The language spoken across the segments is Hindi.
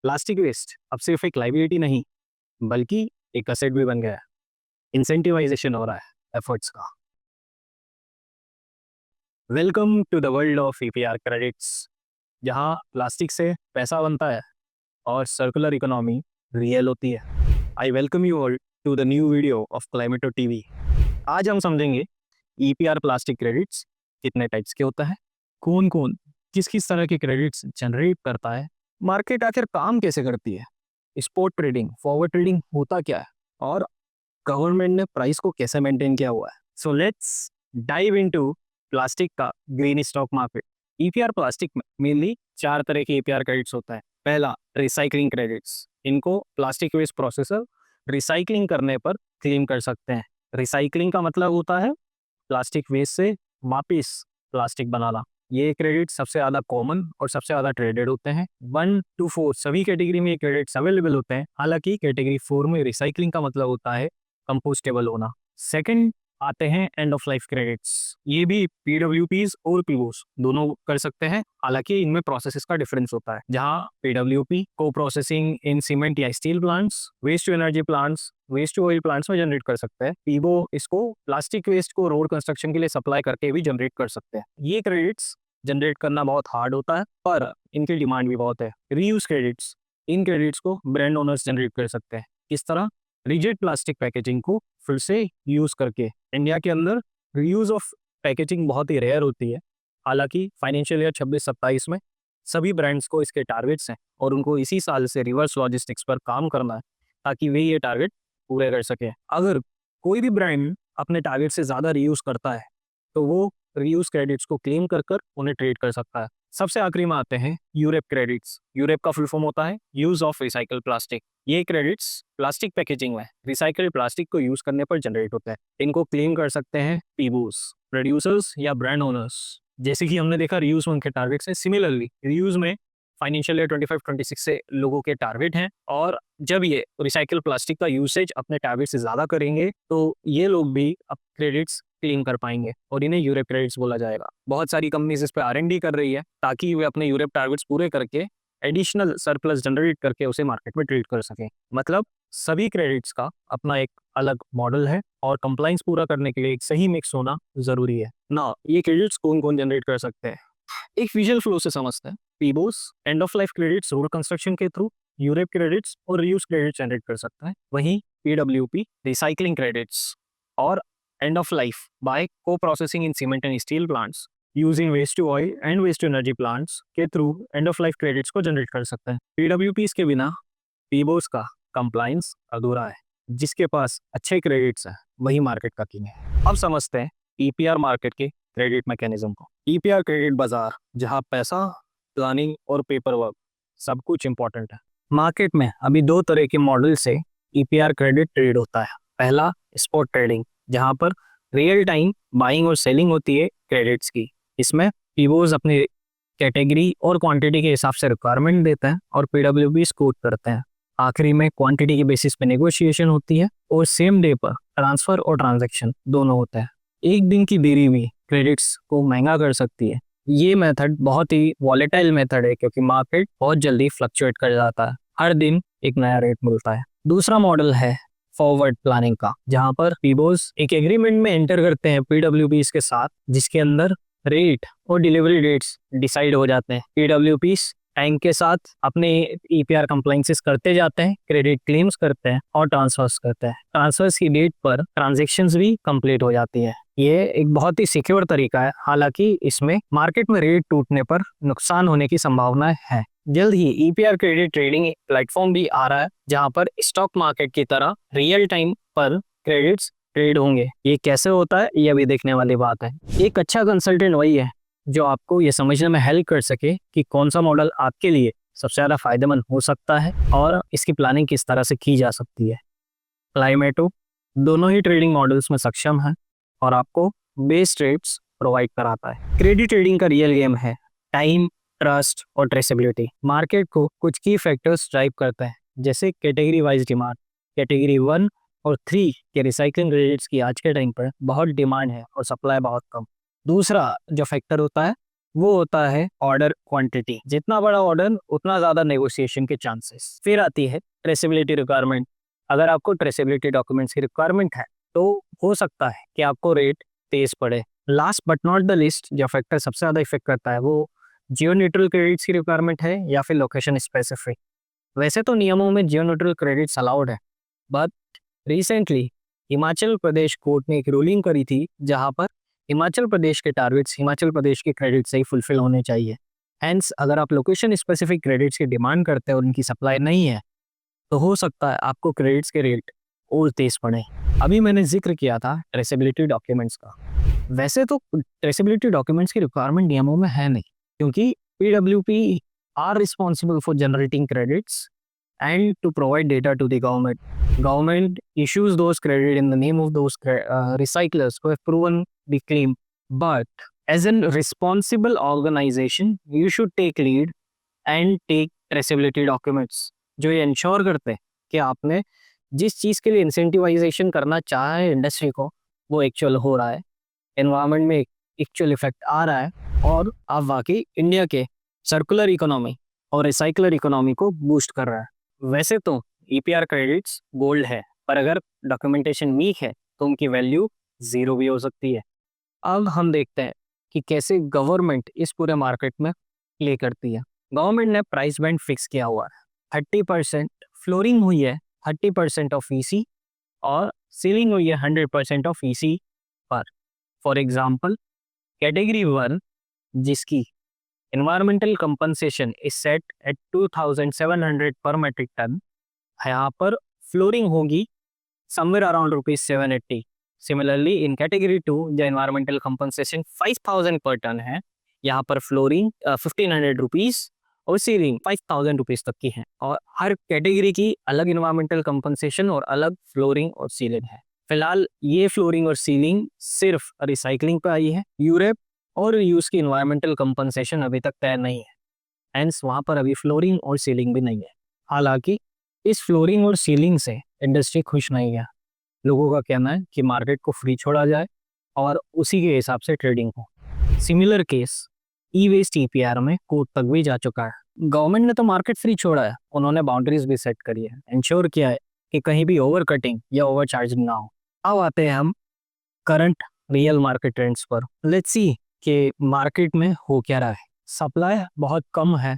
प्लास्टिक वेस्ट अब सिर्फ एक लाइबिलिटी नहीं बल्कि एक असेट भी बन गया है। इंसेंटिवाइजेशन हो रहा है एफर्ट्स का। Welcome to the world of EPR credits, जहां प्लास्टिक से पैसा बनता है और सर्कुलर इकोनॉमी रियल होती है। I welcome you all to the new video of Climeto TV. आज हम समझेंगे ईपीआर प्लास्टिक क्रेडिट्स कितने टाइप्स के होता है, कौन कौन किस किस तरह के क्रेडिट्स जनरेट करता है, मार्केट आखिर काम कैसे करती है, स्पॉट ट्रेडिंग फॉरवर्ड ट्रेडिंग होता क्या है, और गवर्नमेंट ने प्राइस को कैसे मेंटेन किया हुआ है। So let's dive into plastic का green stock market. EPR plastic में मेनली 4 तरह के ईपीआर क्रेडिट्स होता है। पहला, रिसाइकलिंग क्रेडिट्स। इनको प्लास्टिक वेस्ट प्रोसेसर रिसाइकलिंग करने पर क्लेम कर सकते हैं। रिसाइकलिंग का मतलब होता है प्लास्टिक वेस्ट से वापिस प्लास्टिक बनाना। ये क्रेडिट सबसे ज़्यादा कॉमन और सबसे ज़्यादा ट्रेडेड होते हैं। 1 to 4 सभी कैटेगरी में ये क्रेडिट्स अवेलेबल होते हैं। हालांकि कैटेगरी 4 में रिसाइकलिंग का मतलब होता है कंपोस्टेबल होना। सेकंड आते हैं एंड ऑफ लाइफ क्रेडिट्स। ये भी पीडब्ल्यूपीज और पीओस दोनों कर सकते हैं। हालांकि इनमें प्रोसेसेस का डिफरेंस होता है। जहां पीडब्ल्यूपी को processing in cement or steel plants, waste to energy plants, waste to oil plants में जनरेट कर सकते हैं। पीबो इसको प्लास्टिक वेस्ट को रोड कंस्ट्रक्शन के लिए सप्लाई करके भी जनरेट कर सकते हैं। ये क्रेडिट्स जनरेट करना बहुत हार्ड होता है पर इनकी डिमांड भी बहुत है। रीयूज क्रेडिट्स, इन क्रेडिट्स को ब्रांड ओनर्स जनरेट कर सकते हैं। किस तरह? रिजिड प्लास्टिक पैकेजिंग को फिर से यूज करके। इंडिया के अंदर रीयूज ऑफ पैकेजिंग बहुत ही रेयर होती है। हालांकि फाइनेंशियल ईयर 26-27 में सभी ब्रांड्स को इसके टारगेट्स हैं और उनको इसी साल से रिवर्स लॉजिस्टिक्स पर काम करना है ताकि वे ये टारगेट पूरे कर सके। अगर कोई भी ब्रांड अपने टारगेट से ज़्यादा रीयूज करता है तो वो रीयूज क्रेडिट्स को क्लेम कर कर उन्हें ट्रेड कर सकता है। सबसे आखिरी में आते हैं यूरेप क्रेडिट्स। यूरेप का फुल फॉर्म होता है यूज ऑफ रिसाइकल प्लास्टिक। ये क्रेडिट्स प्लास्टिक पैकेजिंग में रिसाइकल प्लास्टिक को यूज करने पर जनरेट होता है। इनको क्लेम कर सकते हैं पीबूस, प्रोड्यूसर्स या ब्रांड ओनर्स। जैसे कि हमने देखा रीयूज में उनके टारगेट्स हैं, सिमिलरली रीयूज में फाइनेंशियल ईयर 25-26 से लोगों के टारगेट हैं और जब ये रिसाइकल प्लास्टिक का यूसेज अपने टारगेट से ज़्यादा करेंगे तो ये लोग भी अब क्रेडिट्स क्लेम कर पाएंगे और इन्हें यूरोप क्रेडिट्स बोला जाएगा। बहुत सारी कंपनीज इस पर R&D कर रही है ताकि वे अपने यूरोप टारगेट्स पूरे करके एडिशनल सरप्लस जनरेट करके उसे मार्केट में ट्रेड कर सकें। मतलब सभी क्रेडिट्स का अपना एक अलग मॉडल है और कंप्लाइंस पूरा करने के लिए एक सही मिक्स होना जरूरी है ना। ये क्रेडिट्स कौन कौन जनरेट कर सकते हैं, एक विजुअल फ्लो से समझते हैं। PIBOs end of life credits road construction के थ्रू यूरोप क्रेडिट्स और रीयूज क्रेडिट्स जनरेट कर सकता है। वहीं पीडब्ल्यूपी रिसाइकलिंग क्रेडिट्स और एंड ऑफ लाइफ बाय को processing in cement and steel plants using waste to oil and waste to energy plants के through end of life credits को जनरेट कर सकते हैं। पीडब्ल्यूपीज के बिना पीबोस का कंप्लायंस अधूरा है। जिसके पास अच्छे क्रेडिट्स हैं वही मार्केट का किंग है। अब समझते हैं ईपीआर मार्केट के क्रेडिट मैकेनिज्म को। ईपीआर क्रेडिट बाजार, जहां पैसा, प्लानिंग और पेपर वर्क सब कुछ इंपॉर्टेंट है। मार्केट में अभी 2 तरह के मॉडल से ईपीआर क्रेडिट ट्रेड होता है। पहला, स्पॉट ट्रेडिंग, जहां पर रियल टाइम बाइंग और सेलिंग होती है क्रेडिट्स की। इसमें पीबोज अपने कैटेगरी और क्वांटिटी के हिसाब से रिक्वायरमेंट देते हैं और पीडब्ल्यूबी कोट करते हैं। आखिरी में क्वांटिटी के बेसिस पे नेगोशिएशन होती है और सेम डे पर ट्रांसफर और ट्रांजैक्शन दोनों होता है। एक दिन की देरी भी क्रेडिट्स को महंगा कर सकती है। ये मेथड बहुत ही वॉलेटाइल मेथड है क्योंकि मार्केट बहुत जल्दी फ्लक्चुएट कर जाता है। हर दिन एक नया रेट मिलता है। दूसरा मॉडल है फॉरवर्ड प्लानिंग का, जहां पर पीबोस एक एग्रीमेंट में एंटर करते हैं पीडब्ल्यूपीस के साथ, जिसके अंदर रेट और डिलीवरी डेट्स डिसाइड हो जाते हैं। पीडब्ल्यूपीस टाइम के साथ अपने ईपीआर कंप्लायंसेस करते जाते हैं, क्रेडिट क्लेम्स करते हैं और ट्रांसफर्स करते हैं। ट्रांसफर्स की डेट पर ट्रांजैक्शंस भी कंप्लीट हो जाती है। ये एक बहुत ही सिक्योर तरीका है। हालांकि इसमें मार्केट में रेट टूटने पर नुकसान होने की संभावना है। जल्द ही ईपीआर क्रेडिट ट्रेडिंग प्लेटफॉर्म भी आ रहा है जहां पर स्टॉक मार्केट की तरह रियल टाइम पर क्रेडिट्स ट्रेड होंगे। ये कैसे होता है ये अभी देखने वाली बात है। एक अच्छा कंसल्टेंट वही है जो आपको ये समझने में हेल्प कर सके कि कौन सा मॉडल आपके लिए सबसे ज़्यादा फायदेमंद हो सकता है और इसकी प्लानिंग किस तरह से की जा सकती है। क्लाइमेटो दोनों ही ट्रेडिंग मॉडल्स में सक्षम है और आपको बेस्ट रेट्स प्रोवाइड कराता है। क्रेडिट ट्रेडिंग का रियल गेम है टाइम, ट्रस्ट और ट्रेसेबिलिटी। मार्केट को कुछ की फैक्टर्स ड्राइव करते हैं, जैसे कैटेगरी वाइज डिमांड। कैटेगरी 1 और 3 के रिसाइकलिंग क्रेडिट्स की आज के टाइम पर बहुत डिमांड है और सप्लाई बहुत कम। दूसरा जो फैक्टर होता है वो होता है ऑर्डर क्वांटिटी। जितना बड़ा ऑर्डर उतना ज़्यादा नेगोशिएशन के चांसेस। फिर आती है ट्रेसेबिलिटी रिक्वायरमेंट। अगर आपको ट्रेसेबिलिटी डॉक्यूमेंट्स की रिक्वायरमेंट है तो हो सकता है कि आपको रेट तेज पड़े। Last but not the list, जो फैक्टर सबसे ज़्यादा इफेक्ट करता है वो जियो न्यूट्रल क्रेडिट्स की रिक्वायरमेंट है या फिर लोकेशन स्पेसिफिक। वैसे तो नियमों में जियो न्यूट्रल क्रेडिट्स अलाउड है, but recently Himachal Pradesh court ने एक रूलिंग करी थी जहां पर हिमाचल प्रदेश के टारगेट्स हिमाचल प्रदेश के क्रेडिट से ही फुलफिल होने चाहिए। हेंस अगर आप लोकेशन स्पेसिफिक क्रेडिट्स की डिमांड करते हैं और उनकी सप्लाई नहीं है तो हो सकता है आपको क्रेडिट्स के रेट और तेज पड़े। अभी मैंने जिक्र किया था ट्रेसेबिलिटी डॉक्यूमेंट्स का। वैसे तो ट्रेसेबिलिटी डॉक्यूमेंट्स की रिक्वायरमेंट नियमों में है नहीं, क्योंकि PWP are responsible for generating credits and to provide data to the government. Government issues those credit in the name of those recyclers who have proven the claim. But as a responsible organization, you should take lead and take traceability documents जो ये इंश्योर करते हैं कि आपने जिस चीज़ के लिए इंसेंटिवाइजेशन करना चाहा है इंडस्ट्री को वो एक्चुअल हो रहा है, एनवायरनमेंट में एक्चुअल इफेक्ट आ रहा है और आप वाकई इंडिया के सर्कुलर इकोनॉमी और रिसाइकलर इकोनॉमी को बूस्ट कर रहा है। वैसे तो ईपीआर क्रेडिट्स गोल्ड है, पर अगर डॉक्यूमेंटेशन वीक है तो उनकी वैल्यू जीरो भी हो सकती है। अब हम देखते हैं कि कैसे गवर्नमेंट इस पूरे मार्केट में प्ले करती है। गवर्नमेंट ने प्राइस बैंड फिक्स किया हुआ है। 30% फ्लोरिंग हुई है 30% ऑफ ईसी और सीलिंग हुई है 100% ऑफ ईसी पर। फॉर एग्जाम्पल कैटेगरी 1 जिसकी environmental compensation is set at 2,700 per metric ton, यहाँ पर फ्लोरिंग होगी somewhere around rupees 780। Similarly in category 2 जो environmental compensation 5,000 per ton है, यहाँ पर फ्लोरिंग 1,500 रुपीज और सीलिंग 5,000 रुपीज तक की है। और हर कैटेगरी की अलग environmental compensation और अलग फ्लोरिंग और सीलिंग है। फिलहाल ये फ्लोरिंग और सीलिंग सिर्फ रिसाइकलिंग पे आई है। यूरोप और यूज की इन्वायरमेंटल कंपनसेशन अभी तक तय नहीं है, हेंस वहाँ पर अभी फ्लोरिंग और सीलिंग भी नहीं है। हालांकि इस फ्लोरिंग और सीलिंग से इंडस्ट्री खुश नहीं है। लोगों का कहना है कि मार्केट को फ्री छोड़ा जाए और उसी के हिसाब से ट्रेडिंग हो। सिमिलर केस ई वेस्ट ईपीआर में कोर्ट तक भी जा चुका है। गवर्नमेंट ने तो मार्केट फ्री छोड़ा है, उन्होंने बाउंड्रीज भी सेट करी है, इंश्योर किया है कि कहीं भी ओवर कटिंग या ओवर चार्जिंग ना हो। अब आते हैं हम करंट रियल मार्केट ट्रेंड्स पर। लेट्स सी कि मार्केट में हो क्या रहा है। सप्लाई बहुत कम है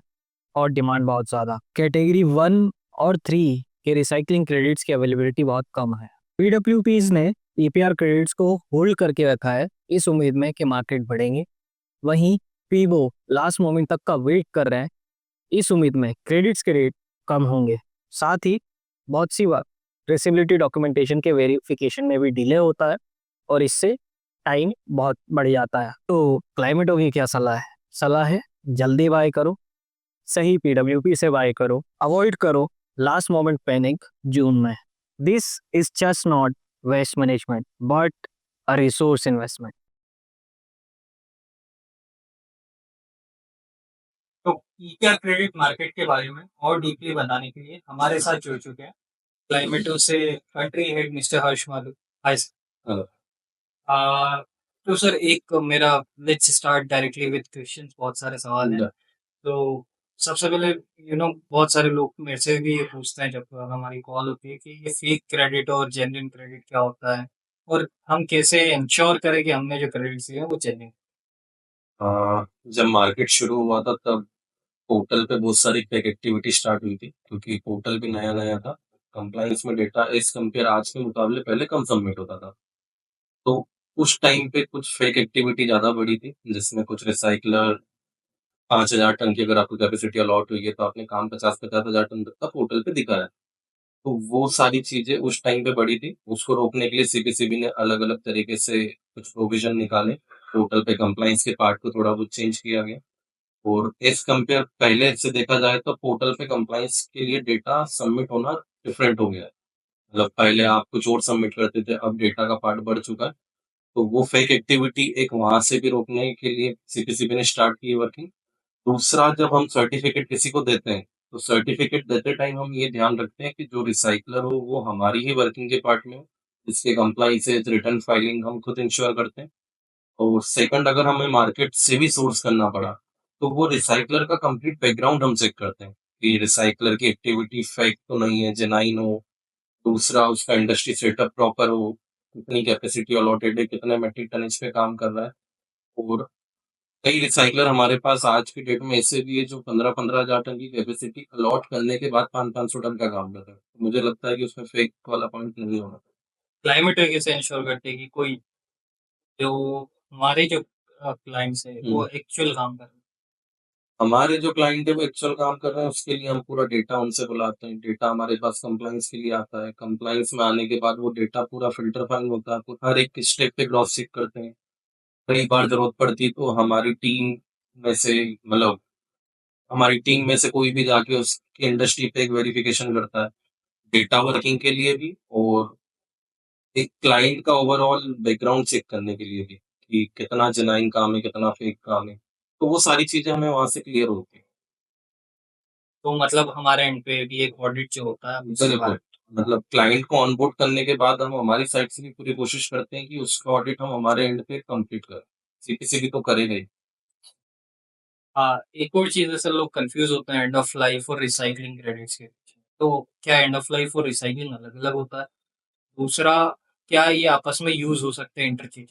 और डिमांड बहुत ज़्यादा। कैटेगरी 1 और 3 के रिसाइकलिंग क्रेडिट्स की अवेलेबिलिटी बहुत कम है। पीडब्ल्यूपीज ने ईपीआर क्रेडिट्स को होल्ड करके रखा है इस उम्मीद में कि मार्केट बढ़ेंगे। वहीं पीबो लास्ट मोमेंट तक का वेट कर रहे हैं इस उम्मीद में क्रेडिट्स के रेट कम होंगे। साथ ही बहुत सी बार ट्रेसेबिलिटी डॉक्यूमेंटेशन के वेरिफिकेशन में भी डिले होता है और इससे टाइम बहुत बढ़ जाता है। तो क्लाइमेटो की क्या सलाह है? सलाह है जल्दी बाय करो, सही पीडब्ल्यूपी से बाय करो, अवॉइड करो लास्ट मोमेंट पैनिक जून में। This is just not waste management but a resource investment. तो ईपीआर क्रेडिट मार्केट के बारे में और डीपली बताने के लिए हमारे साथ जुड़ चुके हैं क्लाइमेटो से country head mister Harsh Malu. Hi sir. Hello. तो सर एक मेरा let's start directly with questions, बहुत सारे सवाल हैं। तो सबसे पहले बहुत सारे लोग मेरे से भी ये पूछते हैं जब हमारी कॉल होती है कि ये फेक क्रेडिट और जेन्युइन क्रेडिट क्या होता है और हम कैसे इंश्योर करें कि हमने जो क्रेडिट लिए हैं वो जेन्युइन। जब मार्केट शुरू हुआ था तब पोर्टल पे बहुत सारी फेक एक्टिविटी स्टार्ट हुई थी, क्योंकि पोर्टल भी नया नया था। कंप्लायंस में डेटा एज कम्पेयर आज के मुकाबले पहले कम सबमिट होता था। तो उस टाइम पे कुछ फेक एक्टिविटी ज्यादा बढ़ी थी, जिसमें कुछ रिसाइकलर 5,000 टन की अगर आपको कैपेसिटी अलॉट हुई है तो आपने काम 50,000 टन तक का पोर्टल पे दिखाया। तो वो सारी चीजें उस टाइम पे बढ़ी थी। उसको रोकने के लिए सीपीसीबी ने अलग अलग तरीके से कुछ प्रोविजन निकाले। पोर्टल पे कंप्लायंस के पार्ट को थोड़ा बहुत चेंज किया गया। और एज कंपेयर पहले से देखा जाए तो पोर्टल पे कंप्लायंस के लिए डेटा सबमिट होना डिफरेंट हो गया है। मतलब पहले आप कुछ और सबमिट करते थे, अब डेटा का पार्ट बढ़ चुका है। तो वो फेक एक्टिविटी एक वहां से भी रोकने के लिए सीपीसीबी ने स्टार्ट की वर्किंग। दूसरा, जब हम सर्टिफिकेट किसी को देते हैं तो सर्टिफिकेट देते टाइम हम ये ध्यान रखते हैं कि जो रिसाइकलर हो वो हमारी ही वर्किंग के पार्ट में हो। इसके कंप्लाइंसेज रिटर्न फाइलिंग हम खुद इंश्योर करते हैं। और सेकंड अगर हमें मार्केट से भी सोर्स करना पड़ा, तो वो रिसाइक्लर का कंप्लीट बैकग्राउंड हम चेक करते हैं कि रिसाइक्लर की एक्टिविटी फेक तो नहीं है, जेन्युइन हो। दूसरा उसका इंडस्ट्री सेटअप प्रॉपर हो, कितनी कैपेसिटी अलॉटेड है, कितने मेट्रिक टनेज पे काम कर रहा है। और कई रिसाइक्लर हमारे पास आज की डेट में ऐसे भी है जो 15-15 हज़ार टन की कैपेसिटी अलॉट करने के बाद 500-500 टन का काम कर रहे हैं। मुझे लगता है कि उसमें फेक वाला पॉइंट नहीं होना। क्लाइमेट कैसे इंश्योर करते हैं कि कोई जो हमारे जो क्लाइंट्स है वो एक्चुअल काम कर रहे हैं? हमारे जो क्लाइंट है वो एक्चुअल काम कर रहे हैं, उसके लिए हम पूरा डेटा उनसे बुलाते हैं। डेटा हमारे पास कंप्लायंस के लिए आता है। कंप्लायंस में आने के बाद वो डेटा पूरा फ़िल्टर फाइन होता है। तो हर एक स्टेप पे क्रॉस चेक करते हैं। कई बार ज़रूरत पड़ती है तो हमारी टीम में से मतलब हमारी टीम में से कोई भी जाके उसकी इंडस्ट्री पे एक वेरिफिकेशन करता है, डेटा वर्किंग के लिए भी और एक क्लाइंट का ओवरऑल बैकग्राउंड चेक करने के लिए भी, कि कितना जेन्युइन काम है, कितना फेक काम है। तो वो सारी चीज़ें हमें वहाँ से क्लियर होती हैं। तो मतलब हमारे एंड पे भी एक ऑडिट जो होता है हम उसके बिल्कुल, बाद मतलब क्लाइंट को ऑनबोर्ड करने के बाद हम हमारी साइड से भी पूरी कोशिश करते हैं कि उसका ऑडिट हम हमारे एंड पे कंप्लीट करें। सीपीसीबी तो करेगा ही। हाँ, एक और चीज़ जैसे लोग कंफ्यूज होते हैं एंड ऑफ लाइफ और रिसाइकलिंग क्रेडिट्स के पीछे। तो क्या एंड ऑफ लाइफ और रिसाइकलिंग अलग-अलग होता है? दूसरा, क्या ये आपस में यूज़ हो सकते हैं इंटरचेंज?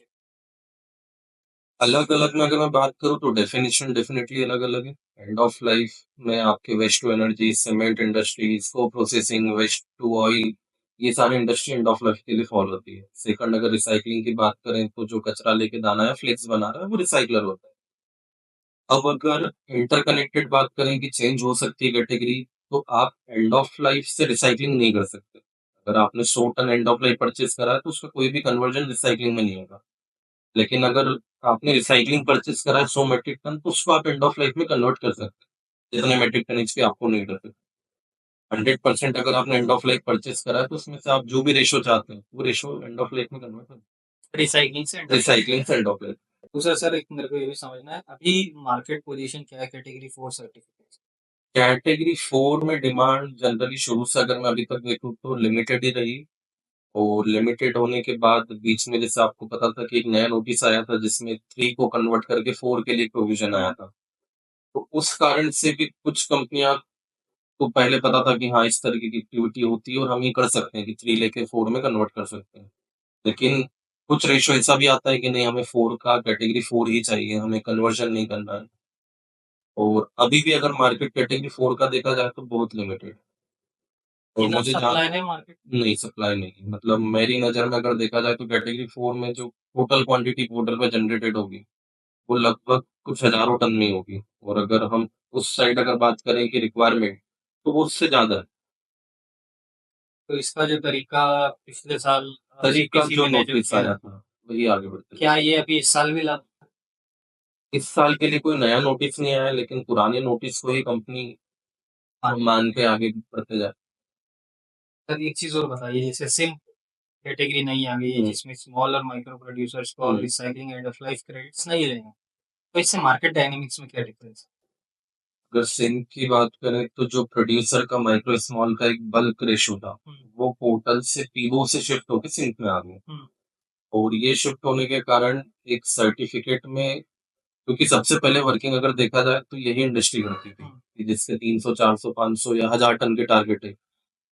अलग-अलग में अगर मैं बात करूँ तो डेफिनिशन डेफिनिटली अलग-अलग है। एंड ऑफ लाइफ में आपके waste to energy, cement industries, co-processing, waste to oil, ये सारी इंडस्ट्री एंड ऑफ लाइफ के लिए फॉल होती है। सेकंड अगर रिसाइक्लिंग की बात करें तो जो कचरा लेके दाना या फ्लेक्स बना रहा है वो रिसाइक्लर होता है। अब अगर इंटरकनेक्टेड बात करें कि चेंज हो सकती है कैटेगरी, तो आप एंड ऑफ लाइफ से रिसाइक्लिंग नहीं कर सकते। अगर आपने 100 ton end of life purchase करा है तो उसका कोई भी कन्वर्जन रिसाइक्लिंग में नहीं होगा। लेकिन अगर आपने रिसाइक्लिंग परचेज़ करा है 100 मेट्रिक टन तो उसको आप एंड ऑफ लाइफ में कन्वर्ट कर सकते हैं, जितने मेट्रिक टनेज की आपको नीड है। 100% अगर आपने एंड ऑफ लाइफ परचेज़ करा है तो उसमें से आप जो भी रेशियो चाहते हैं, वो रेशियो एंड ऑफ लाइफ में कन्वर्ट कर रिसाइक्लिंग से एंड ऑफ लाइफ। रिसाइक्लिंग से एंड ऑफ लाइफ। दूसरा सर एक मेरे को ये भी समझना है, अभी मार्केट पोज़ीशन क्या है कैटेगरी 4 सर्टिफिकेट्स? कैटेगरी 4 में डिमांड जनरली शुरू से अगर मैं अभी तक देखूँ तो लिमिटेड ही रही। और लिमिटेड होने के बाद बीच में जैसे आपको पता था कि एक नया नोटिस आया था जिसमें 3 को कन्वर्ट करके 4 के लिए प्रोविज़न आया था। तो उस कारण से भी कुछ कंपनियाँ को पहले पता था कि हाँ, इस तरीके की एक्टिविटी होती है और हम ये कर सकते हैं कि 3 लेके 4 में कन्वर्ट कर सकते हैं। लेकिन कुछ रेशियो ऐसा भी आता है कि नहीं हमें 4 का कैटेगरी 4 ही चाहिए, हमें कन्वर्जन नहीं करना है। और अभी भी अगर मार्केट कैटेगरी 4 का देखा जाए तो बहुत लिमिटेड है। और इनफ मुझे जहाँ सप्लाई है मार्केट में? नहीं सप्लाई नहीं है। मतलब मेरी नज़र में अगर देखा जाए तो कैटेगरी 4 में जो टोटल क्वांटिटी पोर्टल पे जनरेटेड होगी, वो लगभग कुछ हज़ारों टन में होगी। और अगर हम उस साइड अगर बात करें कि रिक्वायरमेंट, तो वो उससे ज़्यादा है। तो इसका जो तरीका पिछले साल तरीका सीपीसीबी जो ने जो नोटिस किया, आया था, वही आगे बढ़ते हैं। क्या ये अभी इस साल भी लागू? इस साल के लिए कोई नया नोटिस नहीं आया, लेकिन पुराने नोटिस को ही कंपनी हाँ, मान के आगे बढ़ते जा सर एक चीज़ और बताइए, जैसे सिम कैटेगरी नई आ गई है हुँ, जिसमें स्मॉल और माइक्रो प्रोड्यूसर्स को हुँ। Recycling end of life credits नहीं लेंगे, तो इससे मार्केट डायनामिक्स में क्या डिफरेंस अगर सिंक की बात करें तो जो प्रोड्यूसर का माइक्रो स्मॉल का एक बल्क रेशियो था, है? वो पोर्टल से पीओ से शिफ्ट होके सिंक में आ गया। हुँ, और ये शिफ्ट होने के कारण एक सर्टिफिकेट में, क्योंकि सबसे पहले वर्किंग अगर देखा जाए तो यही इंडस्ट्री करती थी, हुँ। कि जिसके 300, 400, 500 या 1000 टन के टारगेट है।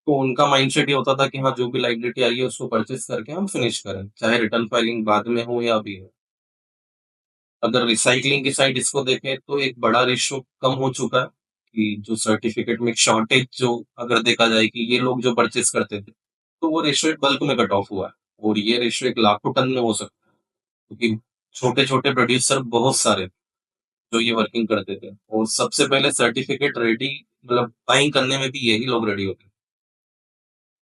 तो उनका माइंडसेट ये होता था कि हाँ, जो भी लायबिलिटी आई है उसको परचेज़ करके हम फिनिश करें, चाहे रिटर्न फाइलिंग बाद में हो या अभी हो। अगर रिसाइक्लिंग की साइड इसको देखें तो एक बड़ा रेशियो कम हो चुका है, कि जो सर्टिफिकेट में एक शॉर्टेज जो अगर देखा जाए कि ये लोग जो परचेज़ करते थे, तो वो रेशियो एक बल्क में कट ऑफ हुआ है। और ये रेशियो एक लाखों टन में हो सकता है, क्योंकि छोटे-छोटे प्रोड्यूसर बहुत सारे जो ये वर्किंग करते थे। और सबसे पहले सर्टिफिकेट रेडी मतलब बाइंग करने में भी यही लोग रेडी होते हैं।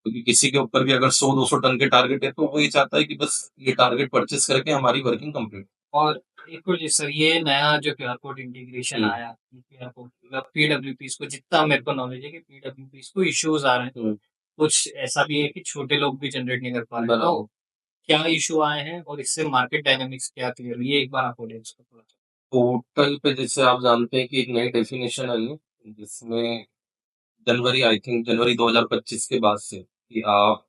क्योंकि किसी के ऊपर भी अगर 100-200 टन के टारगेट है तो वो ये चाहता है कि बस ये टारगेट परचेज़ करके हमारी वर्किंग कंप्लीट। और एक और चीज़ सर, ये नया जो क्यूआर कोड इंटीग्रेशन हुँ, आया, क्यूआर कोड मतलब पीडब्ल्यूपीज़ को जितना मेरे को नॉलेज है कि पीडब्ल्यूपीज़ को इश्यूज़ आ रहे हैं। हुँ, कुछ ऐसा भी है कि छोटे लोग भी जनरेट नहीं कर पा रहे हैं। तो बराबर। क्या इश्यू आए हैं और इससे मार्केट डायनामिक्स क्या क्लियर हुई है? एक बार आप ऑडियंस को थोड़ा-सा पोर्टल पे जैसे आप जानते हैं कि एक नई डेफ़िनेशन आई है, जिसमें जनवरी आई थिंक जनवरी 2025 के बाद से कि आप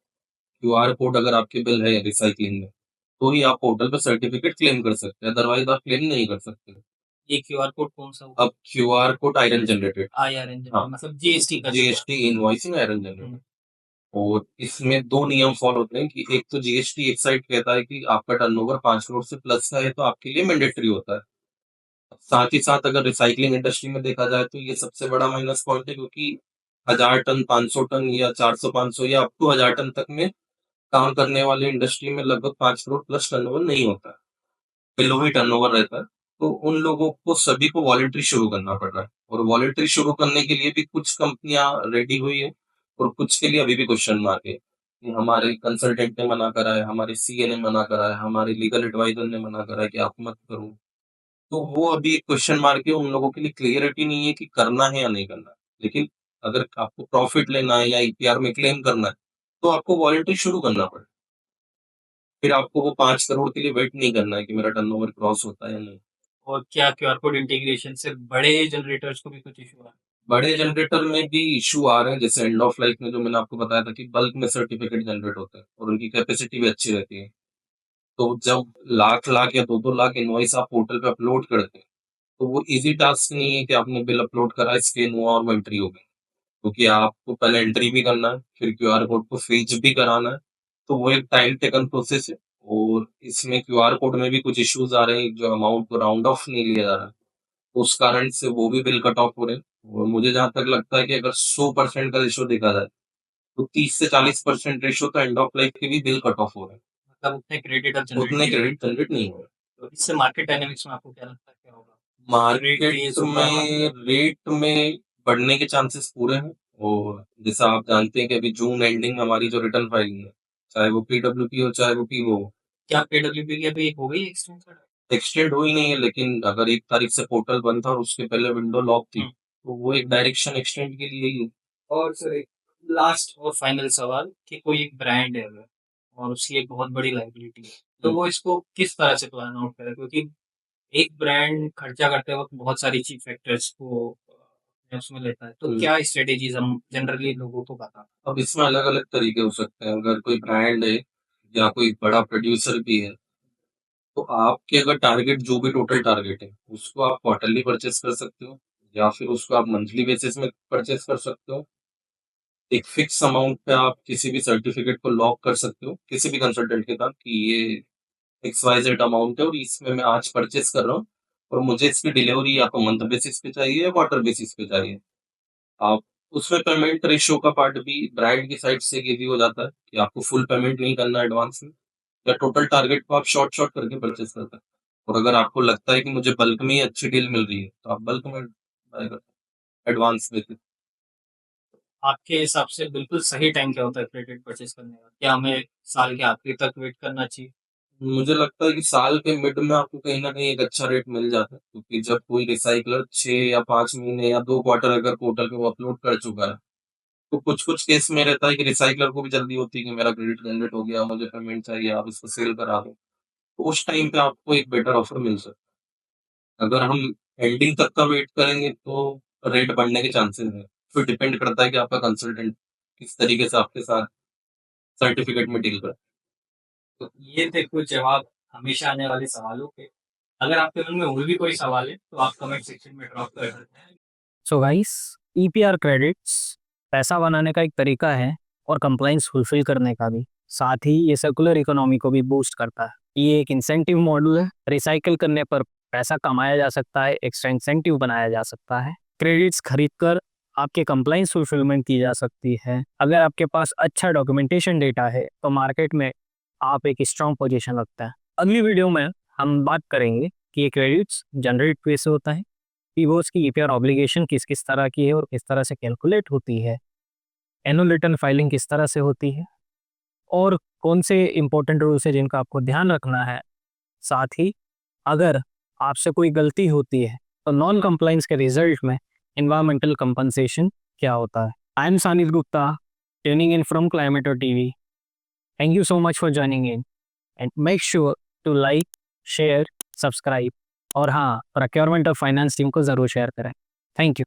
क्यूआर कोड अगर आपके बिल है रिसाइक्लिंग में, तो ही आप पोर्टल पे सर्टिफिकेट क्लेम कर सकते हैं, अदरवाइज आप क्लेम नहीं कर सकते। ये क्यूआर कोड कौन सा होगा? अब QR code iron generated, IRN हाँ, मतलब जीएसटी का जीएसटी इनवॉइसिंग आयरन जनरेटेड। हम्म, और इसमें 2 नियम फॉलो होते हैं कि एक तो जीएसटी एक साइड कहता है कि आपका टर्नओवर 5 करोड़ से प्लस का है तो आपके लिए मैंडेटरी होता है। साथ ही साथ अगर रिसाइक्लिंग इंडस्ट्री में देखा जाए तो ये सबसे बड़ा माइनस पॉइंट है, क्योंकि 1000 टन, 500 टन या 400-500 या अप टू 1000 टन तक में काम करने वाले इंडस्ट्री में लगभग 5 करोड़ प्लस टर्नओवर नहीं होता है, बिलो ही टर्नओवर रहता है। तो उन लोगों को सभी को वॉलंटरी शुरू करना पड़ रहा है, और वॉलंटरी शुरू करने के लिए भी कुछ कंपनियां रेडी हुई है और कुछ के लिए अभी भी क्वेश्चन मार्क है कि हमारे कंसल्टेंट ने मना करा है, हमारे सीए ने मना करा है, हमारे लीगल एडवाइजर ने मना करा है कि आप मत करो। तो वो अभी एक क्वेश्चन मार्क है, उन लोगों के लिए क्लियरिटी नहीं है कि करना है या नहीं करना है। लेकिन अगर आपको प्रॉफिट लेना है या ईपीआर में क्लेम करना है तो आपको वॉलंटरी शुरू करना पड़ेगा। फिर आपको वो 5 करोड़ के लिए वेट नहीं करना है कि मेरा टर्नओवर क्रॉस होता है या नहीं। और क्या क्यूआर कोड इंटीग्रेशन से बड़े जनरेटर्स को भी कुछ इशू आ रहा है? बड़े जनरेटर में भी इश्यू आ रहे हैं, जैसे एंड ऑफ लाइफ में जो मैंने आपको बताया था कि बल्क में सर्टिफिकेट जनरेट होते हैं और उनकी कैपेसिटी भी अच्छी रहती है। तो जब लाख लाख या 2-2 लाख इनवॉइस आप पोर्टल पे अपलोड करते हैं, तो वो ईज़ी टास्क नहीं है कि आपने बिल अपलोड करा, स्कैन हुआ और वो एंट्री हो गई। क्योंकि आपको पहले एंट्री भी करना है, फिर क्यूआर कोड को फेच भी कराना है, तो वो एक टाइम टेकन प्रोसेस है। और इसमें क्यूआर कोड में भी कुछ इश्यूज़ आ रहे हैं, जो अमाउंट को राउंड ऑफ नहीं लिया जा रहा है, उस कारण से वो भी बिल कट ऑफ हो रहे हैं। और मुझे जहाँ तक लगता है कि अगर 100% का रेशियो देखा जाए, तो 30 से 40% रेशियो तो एंड ऑफ लाइफ के भी बिल कट ऑफ हो रहे हैं। मतलब उतने क्रेडिट अब जनरेट उतने नहीं हो रहे। क्रेडिट जनरेट नहीं हो रहे। तो इससे मार्केट डायनामिक्स में आपको क्या लगता है क्या होगा? रेट मार्केट रेज होगा? में रेट में बढ़ने के चांसेस पूरे हैं। और जैसा आप जानते हैं कि अभी जून एंडिंग हमारी जो रिटर्न फाइलिंग है, चाहे वो पीडब्ल्यूपी हो चाहे वो पीओ हो, क्या पेडब्ल्यूपी की अभी हो गई एक्सटेंशन? एक्सटेंड हुई नहीं है। लेकिन अगर 1 तारीख से पोर्टल बंद था और उसके पहले विंडो लॉक थी, तो वो एक डायरेक्शन एक्सटेंड के लिए ही है। और सर एक लास्ट और फाइनल सवाल कि कोई एक ब्रांड है अगर और उसकी एक बहुत बड़ी लाइबिलिटी है तो हम्म। वो इसको किस तरह से प्लान आउट करे, क्योंकि एक ब्रांड खर्चा करते वक्त बहुत सारी चीज फैक्टर्स को उसमें लेता है, तो हम्म। क्या स्ट्रेटेजीज हम जनरली लोगों को बताते अब इसमें अलग-अलग तरीके हो सकते हैं। अगर कोई ब्रांड है या कोई बड़ा प्रोड्यूसर भी है, तो आपके अगर टारगेट जो भी टोटल टारगेट है, उसको आप क्वार्टरली परचेज़ कर सकते हो या फिर उसको आप मंथली बेसिस में परचेज़ कर सकते हो। एक फिक्स अमाउंट पे आप किसी भी सर्टिफिकेट को लॉक कर सकते हो, किसी भी कंसल्टेंट के साथ कि ये XYZ अमाउंट है और इसमें मैं आज परचेज़ कर रहा हूँ और मुझे इसकी डिलीवरी या तो मंथ बेसिस पे चाहिए या क्वार्टर बेसिस पे चाहिए। आप उसमें पेमेंट रेशियो का पार्ट भी ब्रांड की साइड से ये भी हो जाता है कि आपको फुल पेमेंट नहीं करना है एडवांस में, या टोटल टारगेट को आप शॉर्ट करके परचेज करते हैं। और अगर आपको लगता है कि मुझे बल्क में ही अच्छी डील मिल रही है तो आप बल्क में बाय करते हैं एडवांस बेसिस। आपके हिसाब से बिल्कुल सही टाइम क्या होता है क्रेडिट परचेज करने का? क्या हमें साल के आखिरी तक वेट करना चाहिए? मुझे लगता है कि साल के मिड में आपको कहीं न कहीं एक अच्छा रेट मिल जाता है, क्योंकि जब कोई रिसाइक्लर 6 या 5 महीने या 2 क्वार्टर अगर पोर्टल पे वो अपलोड कर चुका है, तो कुछ-कुछ केस में रहता है कि रिसाइक्लर को भी जल्दी होती है कि मेरा क्रेडिट जनरेट हो गया, मुझे पेमेंट चाहिए, आप इसको सेल करा दो। तो उस टाइम पे आपको एक बेटर ऑफर मिल सकता है। अगर हम एंडिंग तक का वेट करेंगे तो रेट बढ़ने के चांसेस हैं। फिर डिपेंड करता है कि आपका कंसल्टेंट किस तरीके से आपके साथ सर्टिफिकेट में डील करता तो ये थे कुछ जवाब हमेशा आने वाले सवालों के। अगर आपके मन में और भी कोई सवाल है तो आप कमेंट सेक्शन में ड्रॉप कर सकते हैं। सो गाइस, ईपीआर क्रेडिट्स पैसा बनाने का एक तरीका है और कंप्लाइंस फुलफिल करने का भी। साथ ही ये सर्कुलर इकोनॉमी को भी बूस्ट करता है। ये एक इंसेंटिव मॉडल है। रिसाइकिल करने पर पैसा कमाया जा सकता है, एक्स्ट्रा इंसेंटिव बनाया जा सकता है। क्रेडिट्स खरीदकर आपके कंप्लाइंस फुलफिलमेंट की जा सकती है। अगर आपके पास अच्छा डॉक्यूमेंटेशन डेटा है तो मार्केट में आप एक स्ट्रॉन्ग पोजीशन रखता है। अगली वीडियो में हम बात करेंगे कि ये क्रेडिट्स जनरेट कैसे होता है, पीओएस की ईपीआर ऑब्लिगेशन किस किस तरह की है और किस तरह से कैलकुलेट होती है, एनुअल रिटर्न फाइलिंग किस तरह से होती है और कौन से इंपॉर्टेंट रूल्स है जिनका आपको ध्यान रखना है। साथ ही अगर आपसे कोई गलती होती है तो नॉन कंप्लाइंस के रिजल्ट में इन्वायरमेंटल कंपनसेशन क्या होता है। I am Sanil Gupta, tuning in from Climeto TV. Thank you so much for joining in and make sure to like, share, subscribe और हाँ, प्रोक्योरमेंट और फाइनेंस टीम को ज़रूर शेयर करें। Thank you.